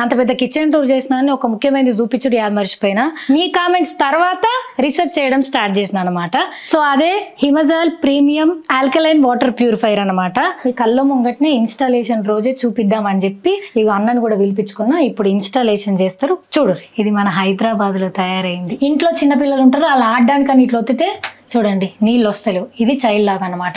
అంత పెద్ద kitchen tour చేసినా ఒక ముఖ్యమైనది చూపించుడు యాద మర్చిపోయినా. మీ కామెంట్స్ తర్వాత రీసెర్చ్ చేయడం స్టార్ట్ చేసిన అనమాట. సో అదే హిమజాల్ ప్రీమియం ఆల్కలైన్ వాటర్ ప్యూరిఫైర్ అనమాట. మీ కళ్ళ ముంగట్నే ఇన్స్టాలేషన్ రోజే చూపిద్దాం అని చెప్పి ఇక అన్నను కూడా పిలిపించుకున్నా. ఇప్పుడు ఇన్స్టాలేషన్ చేస్తారు చూడరు. ఇది మన హైదరాబాద్ లో తయారైంది. ఇంట్లో చిన్నపిల్లలు ఉంటారు, అలా ఆడడానికి ఇట్లా ఒత్తితే చూడండి నీళ్ళు వస్తలేవు. ఇది చైల్డ్ లాగా అనమాట.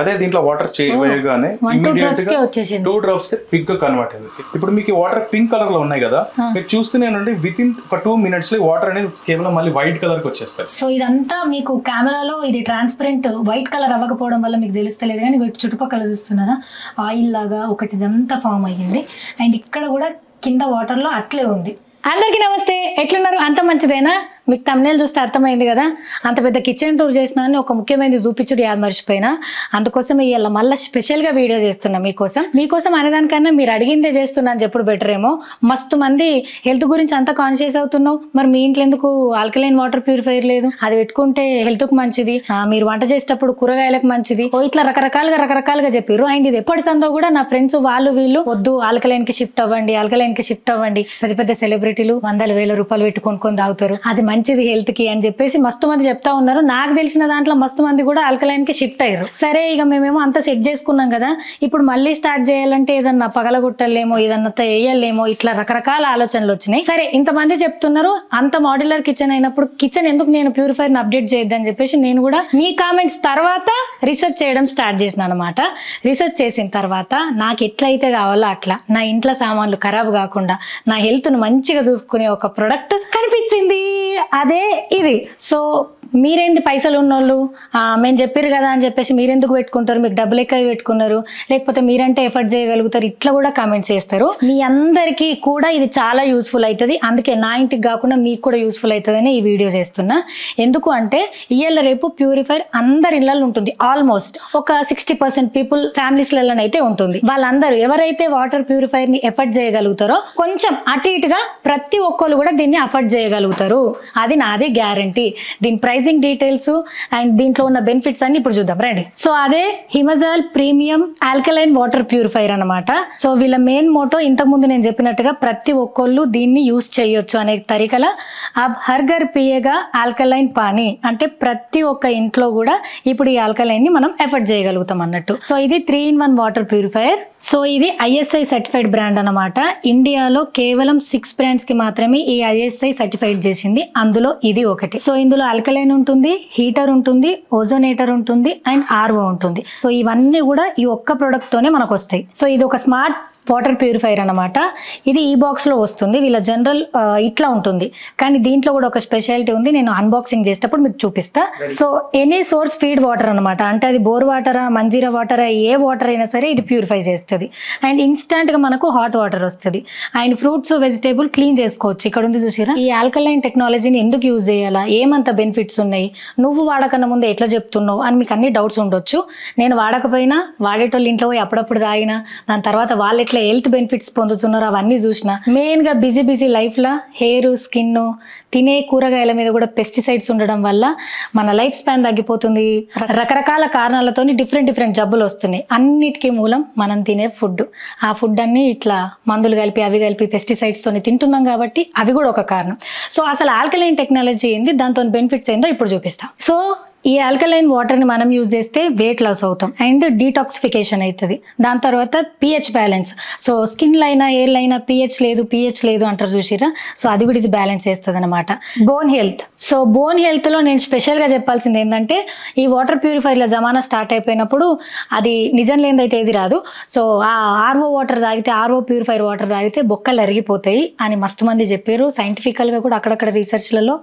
అదే దీంట్లో వాటర్ చేయగానే 1-2 drops కే వచ్చేసింది. 2 drops కి పింక్ కన్వర్ట్ అయింది. ఇప్పుడు మీకు వాటర్ పింక్ కలర్ లో ఉన్నాయి కదా, మీరు చూస్తూనేనండి విత్ ఇన్ ఒక 2 minutes లో వాటర్ అనేది కేవలం మళ్ళీ వైట్ కలర్ కి వచ్చేస్తాయి. సో ఇదంతా మీకు కెమెరాలో ఇది ట్రాన్స్పరెంట్ వైట్ కలర్ అవ్వకపోవడం వల్ల మీకు తెలుస్తలేదు, కానీ వీటి చుట్టుపక్కల చూస్తున్నారా ఆయిల్ లాగా ఒకటి ఇదంతా ఫామ్ అయ్యింది. అండ్ ఇక్కడ కూడా కింద వాటర్ లో అట్లే ఉంది. అందరికీ నమస్తే, ఎట్లున్నారు? అంత మంచిదేనా? మీకు తమ్నేల్ చూస్తే అర్థమైంది కదా. అంత పెద్ద కిచెన్ టూర్ చేసినా ఒక ముఖ్యమైనది చూపించుడు యాద మర్చిపోయినా. అందుకోసం ఇవాళ మళ్ళీ స్పెషల్గా వీడియో చేస్తున్నా మీకోసం అనేదానికన్నా మీరు అడిగిందే చేస్తున్నా అని చెప్పుడు బెటర్ ఏమో. మస్తు మంది హెల్త్ గురించి అంతా కాన్షియస్ అవుతున్నావు, మరి మీ ఇంట్లో ఎందుకు ఆల్కలైన్ వాటర్ ప్యూరిఫైర్ లేదు? అది పెట్టుకుంటే హెల్త్కు మంచిది, మీరు వంట చేసేటప్పుడు కూరగాయలకు మంచిది, ఇట్లా రకరకాలుగా చెప్పారు. అండ్ ఇది ఎప్పటి సందో కూడా నా ఫ్రెండ్స్ వాళ్ళు వీళ్ళు వద్దు ఆల్కలైన్ కి షిఫ్ట్ అవ్వండి, పెద్ద సెలబ్రిటీలు 100,000 రూపాయలు పెట్టి కొనుక్కొని తాగుతారు, అది మంచిది హెల్త్ కి అని చెప్పేసి మస్తు మంది చెప్తా ఉన్నారు. నాకు తెలిసిన దాంట్లో మస్తు మంది కూడా ఆల్కలైన్ కి షిఫ్ట్ అయ్యారు. సరే ఇక మేమేమో అంతా సెట్ చేసుకున్నాం కదా, ఇప్పుడు మళ్ళీ స్టార్ట్ చేయాలంటే ఏదన్నా పగలగొట్టలేమో, ఏదన్నా వేయలేమో, ఇట్లా రకరకాల ఆలోచనలు వచ్చినాయి. సరే ఇంతమంది చెప్తున్నారు, అంత మాడ్యులర్ కిచెన్ అయినప్పుడు కిచెన్ ఎందుకు నేను ప్యూరిఫైర్ ని అప్డేట్ చేయొద్దని చెప్పేసి నేను కూడా మీ కామెంట్స్ తర్వాత రీసెర్చ్ చేయడం స్టార్ట్ చేసిన అనమాట. రీసెర్చ్ చేసిన తర్వాత నాకు ఎట్లయితే కావాలో అట్లా నా ఇంట్లో సామాన్లు ఖరాబ్ కాకుండా నా హెల్త్ ను మంచిగా చూసుకునే ఒక ప్రొడక్ట్ కనిపించింది. అదే ఇది. సో మీరేంది పైసలు ఉన్నోళ్ళు మేము చెప్పారు కదా అని చెప్పేసి మీరెందుకు పెట్టుకుంటారు, మీకు డబ్బులు ఎక్కువ పెట్టుకున్నారు, లేకపోతే మీరంటే ఎఫర్ట్ చేయగలుగుతారు, ఇట్లా కూడా కామెంట్స్ చేస్తారు. మీ అందరికీ కూడా ఇది చాలా యూస్ఫుల్ అవుతుంది. అందుకే నా ఇంటికి కాకుండా మీకు కూడా యూస్ఫుల్ అవుతుందని ఈ వీడియో చేస్తున్నా. ఎందుకు అంటే ఇవాళ రేపు ప్యూరిఫైర్ అందరి ఇళ్ళల్లో ఉంటుంది. ఆల్మోస్ట్ ఒక 60% పీపుల్ ఫ్యామిలీస్లలోనైతే ఉంటుంది. వాళ్ళందరూ ఎవరైతే వాటర్ ప్యూరిఫైర్ ని ఎఫర్ట్ చేయగలుగుతారో కొంచెం అటు ఇటుగా ప్రతి ఒక్కరు కూడా దీన్ని అఫర్ట్ చేయగలుగుతారు. అది నాది గ్యారంటీ. దీని ప్రైసింగ్ డీటెయిల్స్ అండ్ దీంట్లో ఉన్న బెనిఫిట్స్ అన్ని ఇప్పుడు చూద్దాం రండి. సో అదే హిమజాల్ ప్రీమియం ఆల్కలైన్ వాటర్ ప్యూరిఫైర్ అనమాట. సో వీళ్ళ మెయిన్ మోటో ఇంతకు ముందు నేను చెప్పినట్టుగా ప్రతి ఒక్కళ్ళు దీన్ని యూజ్ చేయొచ్చు అనే తరికల అబ్ హర్ ఘర్ పియేగా ఆల్కలైన్ పానీ అంటే ప్రతి ఒక్క ఇంట్లో కూడా ఇప్పుడు ఈ ఆల్కలైన్ ని మనం ఎఫర్ట్ చేయగలుగుతాం అన్నట్టు. సో ఇది 3-in-1 వాటర్ ప్యూరిఫైర్. సో ఇది ISI సర్టిఫైడ్ బ్రాండ్ అనమాట. ఇండియాలో కేవలం 6 brands కి మాత్రమే ఈ ISI సర్టిఫైడ్ చేసింది, అందులో ఇది ఒకటి. సో ఇందులో ఆల్కలైన్ ఉంటుంది, హీటర్ ఉంటుంది, ఓజోనేటర్ ఉంటుంది అండ్ RO ఉంటుంది. సో ఇవన్నీ కూడా ఈ ఒక్క ప్రొడక్ట్ తోనే మనకు వస్తాయి. సో ఇది ఒక స్మార్ట్ వాటర్ ప్యూరిఫైర్ అనమాట. ఇది ఈ బాక్స్ లో వస్తుంది. వీళ్ళ జనరల్ ఇట్లా ఉంటుంది, కానీ దీంట్లో కూడా ఒక స్పెషాలిటీ ఉంది. నేను అన్బాక్సింగ్ చేసేటప్పుడు మీకు చూపిస్తా. So any source feed water అనమాట. అంటే అది బోర్ వాటరా, మంజీరా వాటరా, ఏ వాటర్ అయినా సరే ఇది ప్యూరిఫై చేస్తుంది. అండ్ ఇన్స్టాంట్ గా మనకు హాట్ వాటర్ వస్తుంది. అండ్ ఫ్రూట్స్ వెజిటేబుల్ క్లీన్ చేసుకోవచ్చు. ఇక్కడ ఉంది చూసిరా. ఈ ఆల్కలైన్ టెక్నాలజీని ఎందుకు యూజ్ చేయాలా, ఏమంత బెనిఫిట్స్ ఉన్నాయి, నువ్వు వాడకన్నా ముందు ఎట్లా చెప్తున్నావు అని మీకు అన్ని డౌట్స్ ఉండొచ్చు. నేను వాడకపోయినా వాడేటోళ్ళు ఇంట్లో పోయి అప్పుడప్పుడు తాగినా, దాని తర్వాత వాళ్ళు ఎట్లా హెల్త్ బెనిఫిట్స్ పొందుతున్నారు అవన్నీ చూసిన. మెయిన్ గా బిజీ లైఫ్ లా హెయిర్, స్కిన్, తినే కూరగాయల మీద కూడా పెస్టిసైడ్స్ ఉండడం వల్ల మన లైఫ్ స్పాన్ తగ్గిపోతుంది. రకరకాల కారణాలతో డిఫరెంట్ జబ్బులు వస్తున్నాయి. అన్నిటికీ మూలం మనం తినే ఫుడ్. ఆ ఫుడ్ అన్ని ఇట్లా మందులు కలిపి అవి కలిపి పెస్టిసైడ్స్ తోని తింటున్నాం కాబట్టి అవి కూడా ఒక కారణం. సో అసలు ఆల్కలైన్ టెక్నాలజీ ఏంది, దాంతో బెనిఫిట్స్ ఏందో ఇప్పుడు చూపిస్తాం. సో ఈ ఆల్కలైన్ వాటర్ ని మనం యూజ్ చేస్తే వెయిట్ లాస్ అవుతాం అండ్ డీటాక్సిఫికేషన్ అవుతుంది. దాని తర్వాత pH బ్యాలెన్స్. సో స్కిన్ లైనా హెయిర్ లైనా pH లేదు అంటారు చూసిరా. సో అది కూడా ఇది బ్యాలెన్స్ చేస్తుంది అనమాట. Bone health. So bone health లో నేను స్పెషల్ గా చెప్పాల్సింది ఏంటంటే ఈ వాటర్ ప్యూరిఫైర్ల జమానా స్టార్ట్ అయిపోయినప్పుడు అది నిజం లేనిదైతే ఏది రాదు. సో ఆ RO వాటర్ తాగితే, RO ప్యూరిఫైర్ వాటర్ తాగితే బొక్కలు అరిగిపోతాయి అని మస్తు మంది చెప్పారు. సైంటిఫికల్ గా కూడా అక్కడక్కడ రీసెర్చ్లలో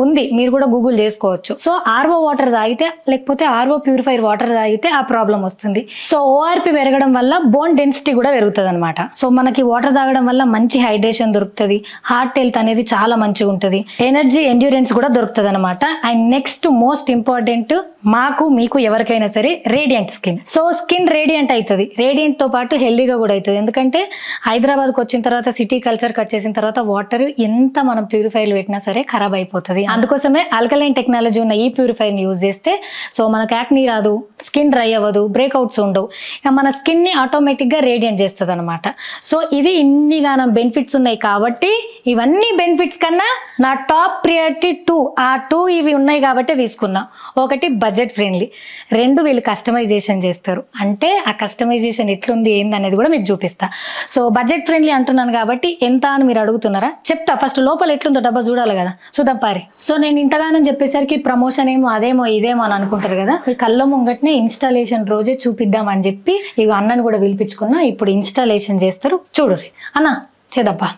ఉంది, మీరు కూడా గూగుల్ చేసుకోవచ్చు. సో RO వాటర్ తాగితే లేకపోతే RO ప్యూరిఫైర్ వాటర్ తాగితే ఆ ప్రాబ్లం వస్తుంది. సో ORP పెరగడం వల్ల బోన్ డెన్సిటీ కూడా పెరుగుతుంది అనమాట. సో మనకి వాటర్ తాగడం వల్ల మంచి హైడ్రేషన్ దొరుకుతుంది, హార్ట్ హెల్త్ అనేది చాలా మంచిగా ఉంటుంది, ఎనర్జీ ఎండ్యూరెన్స్ కూడా దొరుకుతుంది అనమాట. అండ్ నెక్స్ట్ మోస్ట్ ఇంపార్టెంట్ మాకు మీకు ఎవరికైనా సరే radiant skin. So skin radiant అవుతుంది, రేడియంట్తో పాటు హెల్దీగా కూడా అవుతుంది. ఎందుకంటే హైదరాబాద్కి వచ్చిన తర్వాత సిటీ కల్చర్కి వచ్చేసిన తర్వాత వాటర్ ఎంత మనం ప్యూరిఫైర్లు పెట్టినా సరే ఖరాబ్ అయిపోతుంది. అందుకోసమే ఆల్కలైన్ టెక్నాలజీ ఉన్న ఈ ప్యూరిఫైర్ని యూజ్ చేస్తే సో మనకు యాక్నీ రాదు, స్కిన్ డ్రై అవ్వదు, బ్రేక్అవుట్స్ ఉండవు, మన స్కిన్ని ఆటోమేటిక్గా రేడియంట్ చేస్తుంది అనమాట. సో ఇది ఇన్నిగానం బెనిఫిట్స్ ఉన్నాయి కాబట్టి ఇవన్నీ బెనిఫిట్స్ కన్నా నా టాప్ ప్రియారిటీ 2 ఆ 2 ఇవి ఉన్నాయి కాబట్టి తీసుకున్నా. ఒకటి బడ్జెట్ ఫ్రెండ్లీ, 2 వీళ్ళు కస్టమైజేషన్ చేస్తారు. అంటే ఆ కస్టమైజేషన్ ఎట్లుంది ఏంది అనేది కూడా మీకు చూపిస్తా. సో బడ్జెట్ ఫ్రెండ్లీ అంటున్నాను కాబట్టి ఎంత అని మీరు అడుగుతున్నారా, చెప్తా. ఫస్ట్ లోపల ఎట్లుందో డబ్బా చూడాలి కదా, చూద్దాం పారి. సో నేను ఇంతగానో చెప్పేసరికి ప్రమోషన్ ఏమో అదేమో ఇదేమో అని అనుకుంటారు కదా, ఈ కళ్ళ ముంగట్నే ఇన్స్టాలేషన్ రోజే చూపిద్దాం అని చెప్పి ఇవి అన్నని కూడా పిలిపించుకున్నా. ఇప్పుడు ఇన్స్టాలేషన్ చేస్తారు, చూడుర్రి అన్న చేదప్పా.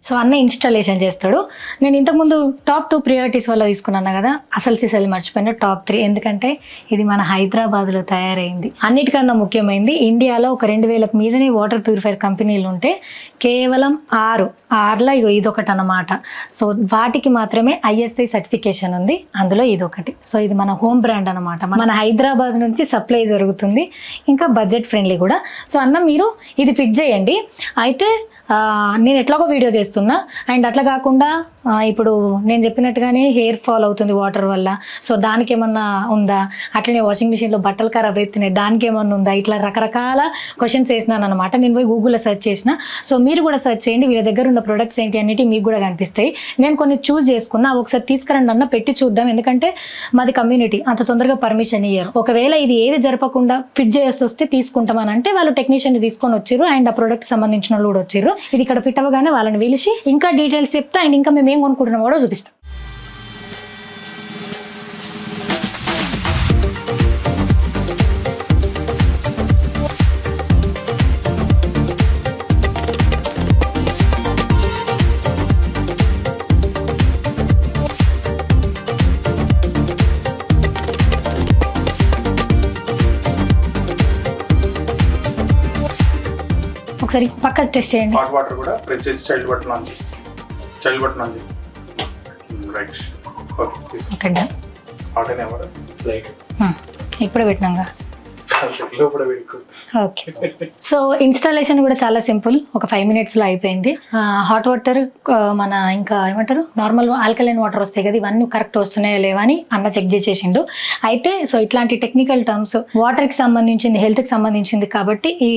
సో అన్న ఇన్స్టాలేషన్ చేస్తాడు. నేను ఇంతకుముందు టాప్ 2 ప్రియారిటీస్ వల్ల తీసుకున్నాను కదా, అసలు సిసలు మర్చిపోయిన టాప్ 3. ఎందుకంటే ఇది మన హైదరాబాద్లో తయారైంది. అన్నిటికన్నా ముఖ్యమైనది ఇండియాలో ఒక 2000కు మీదనే వాటర్ ప్యూరిఫైర్ కంపెనీలు ఉంటే కేవలం 6లో ఇదొకటి అన్నమాట. సో వాటికి మాత్రమే ISI సర్టిఫికేషన్ ఉంది, అందులో ఇదొకటి. సో ఇది మన హోమ్ బ్రాండ్ అనమాట, మన హైదరాబాద్ నుంచి సప్లై జరుగుతుంది, ఇంకా బడ్జెట్ ఫ్రెండ్లీ కూడా. సో అన్న మీరు ఇది ఫిట్ చేయండి. అయితే నేను ఎట్లాగో వీడియో చేస్తున్నా, అండ్ అట్లా కాకుండా ఇప్పుడు నేను చెప్పినట్టుగానే హెయిర్ ఫాల్ అవుతుంది వాటర్ వల్ల, సో దానికి ఏమన్నా ఉందా, అట్లనే వాషింగ్ మిషన్లో బట్టలు ఖరాబ్ అవుతున్నాయి దానికి ఏమన్నా ఉందా, ఇట్లా రకరకాల క్వశ్చన్స్ వేసినాను అనమాట. నేను పోయి గూగుల్లో సెర్చ్ చేసిన. సో మీరు కూడా సెర్చ్ చేయండి, వీళ్ళ దగ్గర ఉన్న ప్రొడక్ట్స్ ఏంటి అన్నిటి మీకు కూడా కనిపిస్తాయి. నేను కొన్ని చూస్ చేసుకున్నా, ఒకసారి తీసుకురండి అన్న, పెట్టి చూద్దాం. ఎందుకంటే మాది కమ్యూనిటీ, అంత తొందరగా పర్మిషన్ ఇయ్యారు. ఒకవేళ ఇది ఏది జరపకుండా ఫిట్ చేసి వస్తే తీసుకుంటామని అంటే వాళ్ళు టెక్నీషియన్ తీసుకొని వచ్చారు, అండ్ ఆ ప్రొడక్ట్ సంబంధించిన వాళ్ళు కూడా వచ్చారు. ఇది ఇక్కడ ఫిట్ అవ్వగానే వాళ్ళని పిలిచి ఇంకా డీటెయిల్స్ చెప్తా, అండ్ ఇంకా మేము ఏం కొనుక్కుంటున్నాం కూడా చూపిస్తాం. ఒకసారి పక్క టెస్ట్ చేయండి. హాట్ వాటర్ కూడా ప్రెస్ చేసి చైల్డ్ బటన్ ఆన్ చేసి రైట్. Okay done. హాట్ అయినా కూడా లైట్ ఇప్పుడే పెట్టినాగా. ఓకే. సో ఇన్స్టాలేషన్ కూడా చాలా సింపుల్, ఒక 5 minutesలో అయిపోయింది. హాట్ వాటర్ మన ఇంకా ఏమంటారు నార్మల్ ఆల్కలైన్ వాటర్ వస్తాయి కదా, ఇవన్నీ కరెక్ట్ వస్తున్నాయా లేవా అని అన్న చెక్ చేసేసిండు. అయితే సో ఇట్లాంటి టెక్నికల్ టర్మ్స్ వాటర్కి సంబంధించింది, హెల్త్కి సంబంధించింది కాబట్టి ఈ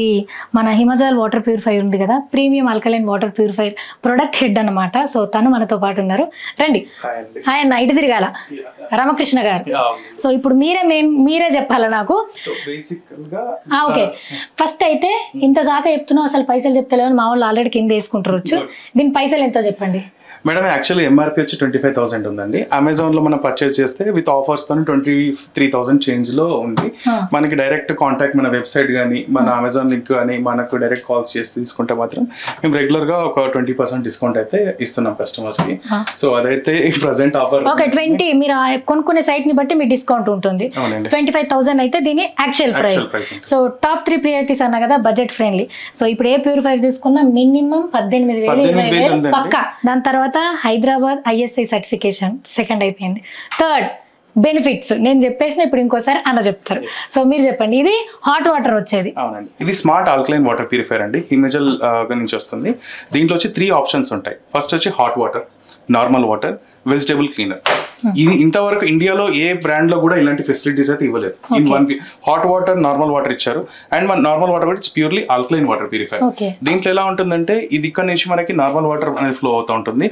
మన హిమజాల్ వాటర్ ప్యూరిఫైర్ ఉంది కదా, premium alkaline water purifier product head అనమాట. సో తను మనతో పాటు ఉన్నారు. రండి. హాయ్ అన్న, ఇటు తిరగాల రామకృష్ణ గారు. సో ఇప్పుడు మీరే చెప్పాలా నాకు. ఓకే, ఫస్ట్ అయితే ఇంత దాకా చెప్తున్నావు, అసలు పైసలు చెప్తలేవు, మా వాళ్ళు ఆల్రెడీ కింద వేసుకుంటారు. దీని పైసలు ఎంతో చెప్పండి. మేడం యాక్చువల్లీ ఎంఆర్పీ వచ్చి 25,000 ఉందండి. అమెజాన్ లో మనం పర్చేస్ చేస్తే విత్ ఆఫర్స్ తో 23,000 చేంజ్ లో ఉంది. మనకి డైరెక్ట్ కాంటాక్ట్ మన వెబ్సైట్ కానీ మన అమెజాన్ లింక్ కానీ మనకు డైరెక్ట్ కాల్స్ చేసి తీసుకుంటే మాత్రం మేము రెగ్యులర్ గా ఒక 20% డిస్కౌంట్ అయితే ఇస్తున్నాం కస్టమర్స్ కి. సో అదైతే ప్రెసెంట్ ఆఫర్. ఓకే, 20 మీరు కొనుక్కునే సైట్ ని బట్టి మీ డిస్కౌంట్ ఉంటుంది. 25,000 అయితే దీని actual price. So top 3 priorities అన్నా కదా, బడ్జెట్ ఫ్రెండ్లీ. సో ఇప్పుడు ఏ ప్యూరిఫైర్ తీసుకున్నా మినిమం 18,000 పక్కా. దాని తర్వాత హైదరాబాద్ ISI సర్టిఫికేషన్ సెకండ్ అయిపోయింది. థర్డ్ బెనిఫిట్స్ నేను చెప్పేసిన, ఇప్పుడు ఇంకోసారి అన్న చెప్తారు. సో మీరు చెప్పండి. ఇది హాట్ వాటర్ వచ్చేది. అవునండి, ఇది స్మార్ట్ ఆల్కలైన్ వాటర్ ప్యూరిఫైర్ అండి, హిమజల్ నుంచి వస్తుంది. దీంట్లో వచ్చి 3 ఆప్షన్స్ ఉంటాయి. ఫస్ట్ వచ్చి hot water, normal water, vegetable cleaner. ఇది ఇంతవరకు ఇండియాలో ఏ బ్రాండ్ లో కూడా ఇలాంటి ఫెసిలిటీస్ అయితే ఇవ్వలేదు. In one hot water, normal water ఇచ్చారు. అండ్ మన నార్మల్ వాటర్ కూడా it's purely alkaline water purifier. దీంట్లో ఎలా ఉంటుందంటే ఇది ఇక్కడ నుంచి మనకి నార్మల్ వాటర్ అనేది ఫ్లో అవుతూ ఉంటుంది.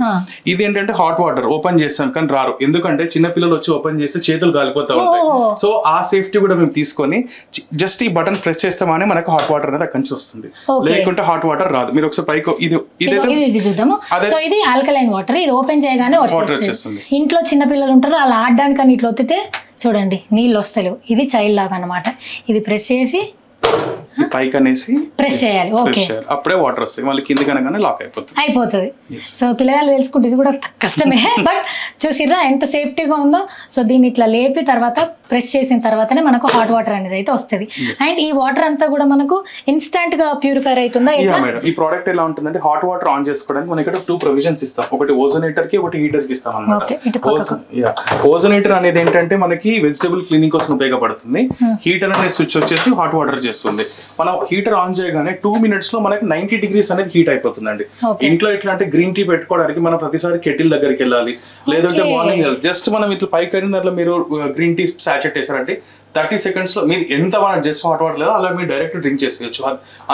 ఇది ఏంటంటే హాట్ వాటర్ ఓపెన్ చేస్తాం కానీ రారు, ఎందుకంటే చిన్న పిల్లలు వచ్చి ఓపెన్ చేస్తే చేతులు కాలిపోతూ ఉంటాయి. సో ఆ సేఫ్టీ కూడా మేము తీసుకొని జస్ట్ ఈ బటన్ ప్రెస్ చేస్తామని మనకి హాట్ వాటర్ అనేది అక్కడి నుంచి వస్తుంది, లేకుంటే హాట్ వాటర్ రాదు. మీరు ఒకసారి పైకి ఇది చూద్దాము. సో ఇది ఆల్కలైన్ వాటర్, ఇది ఓపెన్ చేయగానే వచ్చేస్తుంది. ఇంట్లో చిన్న పిల్లలు ఉంటారు, అలా ఆడడానికి అని ఇట్లా ఒత్తితే చూడండి నీళ్ళు వస్తలేవు. ఇది చైల్డ్ లాగా అనమాట. ఇది ప్రెస్ చేసి పైకి అనేసి ప్రెస్ చేయాలి. ఓకే, అప్పుడే వాటర్ వస్తాయి, మళ్ళీ కింది కనగానే లాక్ అయిపోతుంది. సో పిల్లలు తెలుసుకుంటే ఇది కూడా కష్టమే, బట్ చూసిర్రా ఎంత సేఫ్టీగా ఉందో. సో దీన్ని ఇట్లా లేపి తర్వాత ప్రెస్ చేసిన తర్వాతనే మనకు హాట్ వాటర్ అనేది అయితే వస్తుంది. అండ్ ఈ వాటర్ అంతా కూడా మనకు ఇన్స్టంట్ గా ప్యూరిఫైర్ అవుతుందా? మేడం ఈ ప్రోడక్ట్ ఎలా ఉంటుందంటే హాట్ వాటర్ ఆన్ చేసుకోవడానికి మనం ఇక్కడ 2 ప్రొవిజన్స్ ఇస్తాం. ఒకటి ఓజోనేటర్ కి, ఒకటి హీటర్ కి ఇస్తాం అన్నమాట. ఓజోనేటర్ అనేది ఏంటంటే మనకి వెజిటబుల్ క్లీనింగ్ కోసం ఉపయోగపడుతుంది. హీటర్ అనే స్విచ్ వచ్చేసి హాట్ వాటర్ చేస్తుంది. మనం హీటర్ ఆన్ చేయగానే 2 minutes లో మనకి 90 degrees అనేది హీట్ అయిపోతుందండి. ఇంట్లో ఎట్లా అంటే గ్రీన్ టీ పెట్టుకోవడానికి మనం ప్రతిసారి కెటిల్ దగ్గరికి వెళ్ళాలి, లేదంటే మార్నింగ్ జస్ట్ మనం ఇట్లా పైకి వెళ్ళిన దాంట్లో మీరు గ్రీన్ టీ సాచెట్ వేసారంటే 30 seconds లో మీరు ఎంత జస్ట్ హాట్ వాటర్ లేదో అలా మీరు డైరెక్ట్ డ్రింక్ చేసేయచ్చు.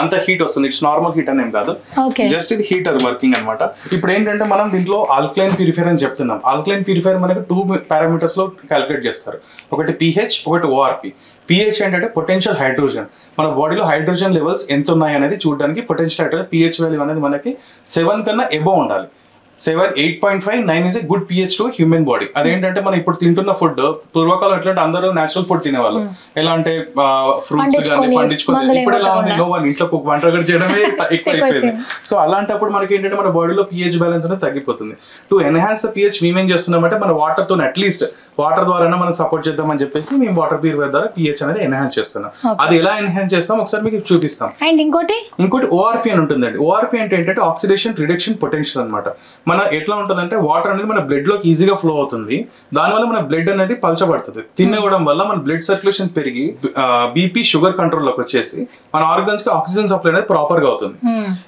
అంత హీట్ వస్తుంది. ఇట్స్ నార్మల్ హీట్ అనేం కాదు, జస్ట్ ఇది హీటర్ వర్కింగ్ అనమాట. ఇప్పుడు ఏంటంటే మనం దీంట్లో ఆల్కలైన్ ప్యూరిఫైర్ అని చెప్తున్నాం. ఆల్కలైన్ ప్యూరిఫైర్ మనకు 2 parameters లో క్యాలిక్యులేట్ చేస్తారు. ఒకటి pH, ఒకటి ORP. pH ఏంటంటే పొటెన్షియల్ హైడ్రోజన్. మన బాడీలో హైడ్రోజన్ లెవెల్స్ ఎంత ఉన్నాయి అనేది చూడడానికి పొటెన్షియల్ హైడ్రోజన్ pH వాల్యూ అనేది మనకి 7 కన్నా ఎబో ఉండాలి. 7, 8.5, 9 is a good pH to human body. అదేంటంటే మనం ఇప్పుడు తింటున్న ఫుడ్ పూర్వకాలం ఎట్లా అంటే అందరూ నేచురల్ ఫుడ్ తినేవాళ్ళు. ఎలా అంటే ఫ్రూట్స్ కానీ పండించుకొని, ఇప్పుడు ఎలా ఉంది నో వన్ ఇంట్లో వంట చేయడమే ఎక్కువైపోయింది. సో అలాంటప్పుడు మనకి ఏంటంటే మన బాడీలో pH బ్యాలెన్స్ అనేది తగ్గిపోతుంది. టు ఎన్హాన్స్ ద pH మేమేం చేస్తున్నామంటే మన వాటర్ తో అట్లీస్ట్ వాటర్ ద్వారా మనం సపోర్ట్ చేద్దామని చెప్పేసి మేము వాటర్ ప్యూరిఫైర్ ద్వారా pH అనేది ఎన్హాన్స్ చేస్తున్నాం. అది ఎలా ఎన్హాన్స్ చేస్తాం ఒకసారి మీకు చూపిస్తాం. అండ్ ఇంకోటి ORP అని ఉంటుందండి. ORP అంటే ఏంటంటే ఆక్సిడేషన్ రిడక్షన్ పొటెన్షియల్ అనమాట. మన ఎట్లా ఉంటుందంటే వాటర్ అనేది మన బ్లడ్ లోకి ఈజీగా ఫ్లో అవుతుంది. దానివల్ల మన బ్లడ్ అనేది పలచబడుతుంది. తినడం వల్ల మన బ్లడ్ సర్క్యులేషన్ పెరిగి బీపీ షుగర్ కంట్రోల్ లోకి వచ్చేసి మన ఆర్గన్స్ కి ఆక్సిజన్ సప్లై అనేది ప్రాపర్ గా అవుతుంది.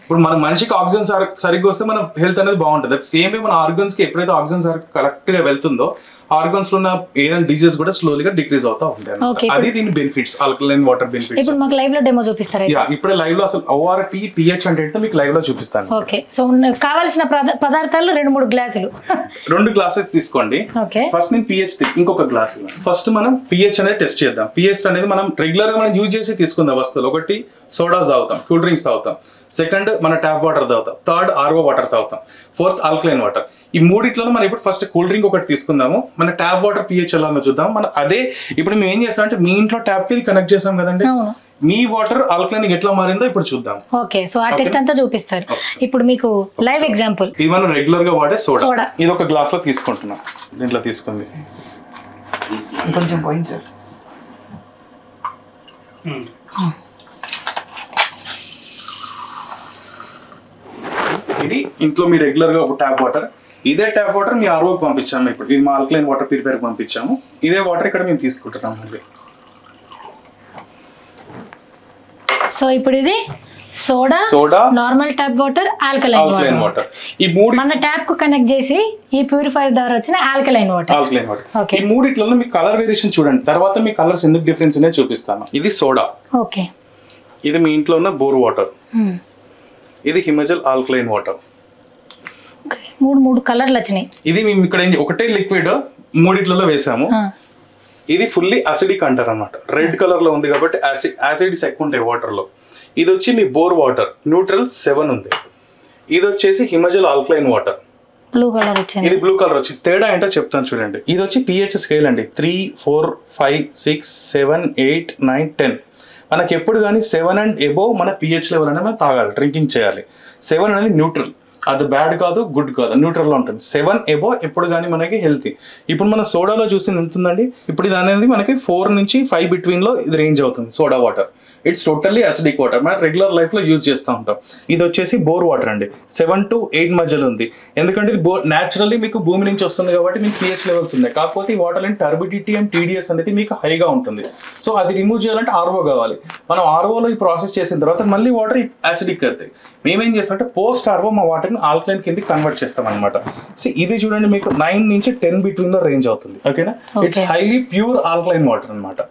ఇప్పుడు మన మనిషికి ఆక్సిజన్ సరిగ్గా వస్తే మన హెల్త్ అనేది బాగుంటుంది. సేమ్ వే మన ఆర్గన్స్ కి ఎప్పుడైతే ఆక్సిజన్ కరెక్ట్ గా వెళ్తుందో ఆర్గన్స్ లో ఉన్న ఏదైనా డిజీజ్ కూడా స్లోలీగా డిక్రీజ్ అవుతా ఉంటాయి. అది దీని బెనిఫిట్స్, ఆల్కలైన్ వాటర్ బెనిఫిట్స్. ఇప్పుడు మాకు లైవ్ లో డెమో చూపిస్తారా? ఇప్పుడే లైవ్ లో అసలు ORP pH అంటే ఏంటో మీకు లైవ్ లో చూపిస్తాను. ఓకే, సో కావాల్సిన పదార్థాలు 2-3 గ్లాసులు 2 glasses తీసుకోండి. ఫస్ట్ నేను pH ఇంకొక గ్లాస్. ఫస్ట్ మనం pH అనేది టెస్ట్ చేద్దాం. pH అనేది మనం రెగ్యులర్ గా మనం యూజ్ చేసి తీసుకుందాం వస్తువులు. ఒకటి సోడాస్ తాగుతాం, కూల్ డ్రింక్స్ తాగుతాం. సెకండ్ మన ట్యాప్ వాటర్ తాగుతాం. థర్డ్ RO వాటర్ తాగుతాం. Fourth alkaline water. ఈ మూడిట్లో మనం ఇప్పుడు ఫస్ట్ కూల్ డ్రింక్ ఒకటి తీసుకుందాము. మన ట్యాప్ వాటర్ pH ఎలా ఉందో చూద్దాం. మన అదే ఇప్పుడు మేము ఏం చేస్తాం అంటే మీ ఇంట్లో ట్యాప్ కి కనెక్ట్ చేసాం కదండి, మీ వాటర్ ఆల్కలైన్ ఎట్లా మారిందో ఇప్పుడు చూద్దాం. ఓకే, సో ఆ టెస్ట్ అంతా చూపిస్తారు. ఇప్పుడు మీకు లైవ్ ఎగ్జాంపుల్, ఇది మనం రెగ్యులర్ గా వాడే సోడా. ఇది ఒక గ్లాస్ లో తీసుకుంటున్నాం. దీంట్లో తీసుకుంది కొంచెం పోయింది సార్. ఇది ఇంట్లో మీ రెగ్యులర్ గా ఒక ట్యాప్ వాటర్. ఇదే ట్యాప్ వాటర్ మీ ROకి పంపించాము. ఇప్పుడు ఇది మా ఆల్కలైన్ వాటర్ ప్యూరిఫైర్ పంపించాము. ఇదే వాటర్ ఇక్కడ మేము తీసుకుంటున్నాం మళ్ళీ. సో ఇప్పుడు ఇది soda, normal tap water, alkaline water. ఈ మూడు మన ట్యాప్ కు కనెక్ట్ చేసి ఈ ప్యూరిఫైర్ ద్వారా వచ్చిన ఆల్కలైన్ వాటర్. ఈ మూడిట్లో మీకు కలర్ వేరియేషన్ చూడండి. తర్వాత మీ కలర్స్ ఎందుకు డిఫరెన్స్ అనేది చూపిస్తాను. ఇది సోడా. ఓకే, ఇది మీ ఇంట్లో ఉన్న బోర్ వాటర్. ఇది హిమజల్ ఆల్కలైన్ వాటర్. 3 కలర్లు వచ్చినాయి. ఇది మేము ఇక్కడ ఒకటే లిక్విడ్ మూడిట్లలో వేసాము. ఇది ఫుల్లీ అసిడిక్ అంటారు అనమాట. రెడ్ కలర్ లో ఉంది కాబట్టి యాసిడ్స్ ఎక్కువ ఉంటాయి వాటర్ లో. ఇది వచ్చి మీ బోర్ వాటర్, న్యూట్రల్ 7 ఉంది. ఇది వచ్చేసి Himajal alkaline water, blue colour వచ్చింది. ఇది బ్లూ కలర్ వచ్చింది. తేడా ఏంటో చెప్తాను చూడండి. ఇది వచ్చి pH స్కేల్ అండి. 3, 4, 5, 6, 7, 8, 9, 10. మనకి ఎప్పుడు కానీ 7 and above మన pH లెవెల్ అనేది మనం తాగాలి, డ్రింకింగ్ చేయాలి. 7 అనేది న్యూట్రల్, అది బ్యాడ్ కాదు గుడ్ కాదు, న్యూట్రల్ లో ఉంటుంది. 7 above ఎప్పుడు కానీ మనకి హెల్తీ. ఇప్పుడు మన సోడాలో చూసింది ఎంత ఉందండి. ఇప్పుడు ఇది అనేది మనకి 4 నుంచి 5 బిట్వీన్ లో ఇది రేంజ్ అవుతుంది soda water. It's totally acidic water, మనం రెగ్యులర్ లైఫ్ లో యూజ్ చేస్తూ ఉంటాం. ఇది వచ్చేసి బోర్ వాటర్ అండి. 7 to 8 మధ్యలో ఉంది. ఎందుకంటే ఇది న్యాచురల్లీ మీకు భూమి నుంచి వస్తుంది కాబట్టి మీకు pH లెవెల్స్ ఉన్నాయి. కాకపోతే ఈ water and turbidity and TDS అనేది మీకు హైగా ఉంటుంది. సో అది రిమూవ్ చేయాలంటే RO కావాలి. మనం ROలో ఈ ప్రాసెస్ చేసిన తర్వాత మళ్ళీ వాటర్ యాసిడిక్ అవుతాయి. మేమేం చేస్తామంటే పోస్ట్ RO మా వాటర్ని ఆల్కలైన్ కింద కన్వర్ట్ చేస్తాం అనమాట. సో ఇది చూడండి మీకు 9 నుంచి 10 బిట్వీన్ లో రేంజ్ అవుతుంది. ఓకేనా, it's highly pure alkaline water అనమాట.